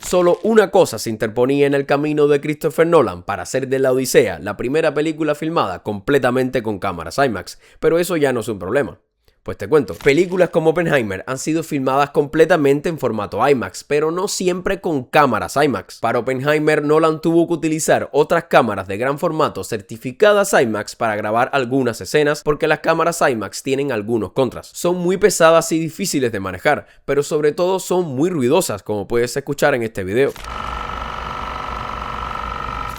Solo una cosa se interponía en el camino de Christopher Nolan para hacer de La Odisea la primera película filmada completamente con cámaras IMAX, pero eso ya no es un problema. Pues te cuento, películas como Oppenheimer han sido filmadas completamente en formato IMAX, pero no siempre con cámaras IMAX. Para Oppenheimer, Nolan tuvo que utilizar otras cámaras de gran formato certificadas IMAX para grabar algunas escenas, porque las cámaras IMAX tienen algunos contras. Son muy pesadas y difíciles de manejar, pero sobre todo son muy ruidosas, como puedes escuchar en este video.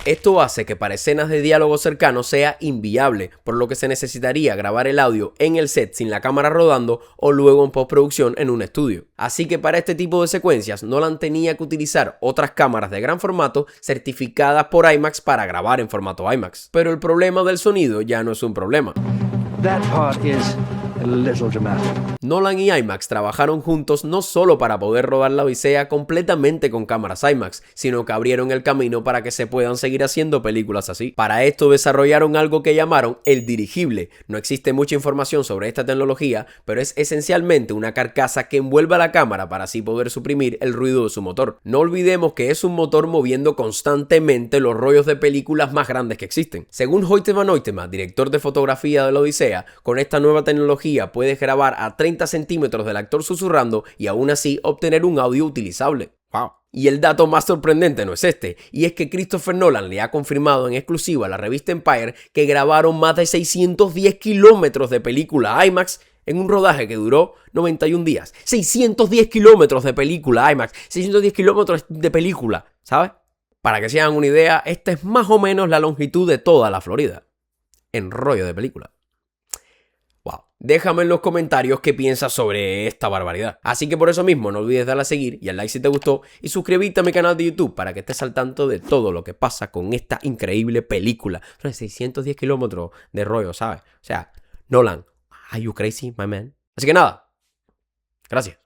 Esto hace que para escenas de diálogo cercano sea inviable, por lo que se necesitaría grabar el audio en el set sin la cámara rodando o luego en postproducción en un estudio. Así que para este tipo de secuencias, Nolan tenía que utilizar otras cámaras de gran formato certificadas por IMAX para grabar en formato IMAX. Pero el problema del sonido ya no es un problema. Nolan y IMAX trabajaron juntos no solo para poder rodar La Odisea completamente con cámaras IMAX, sino que abrieron el camino para que se puedan seguir haciendo películas así. Para esto desarrollaron algo que llamaron el dirigible. No existe mucha información sobre esta tecnología, pero es esencialmente una carcasa que envuelve a la cámara para así poder suprimir el ruido de su motor. No olvidemos que es un motor moviendo constantemente los rollos de películas más grandes que existen. Según Hoyte van Hoytema, director de fotografía de La Odisea, con esta nueva tecnología puedes grabar a 30 centímetros del actor susurrando y aún así obtener un audio utilizable. ¡Wow! Y el dato más sorprendente no es este, y es que Christopher Nolan le ha confirmado en exclusiva a la revista Empire que grabaron más de 610 kilómetros de película IMAX en un rodaje que duró 91 días. 610 kilómetros de película IMAX, 610 kilómetros de película, ¿sabes? Para que se hagan una idea, esta es más o menos la longitud de toda la Florida en rollo de película. Wow. Déjame en los comentarios qué piensas sobre esta barbaridad. Así que por eso mismo no olvides darle a seguir y al like si te gustó y suscribirte a mi canal de YouTube para que estés al tanto de todo lo que pasa con esta increíble película. 610 kilómetros de rollo, ¿sabes? O sea, Nolan, are you crazy, my man? Así que nada, gracias.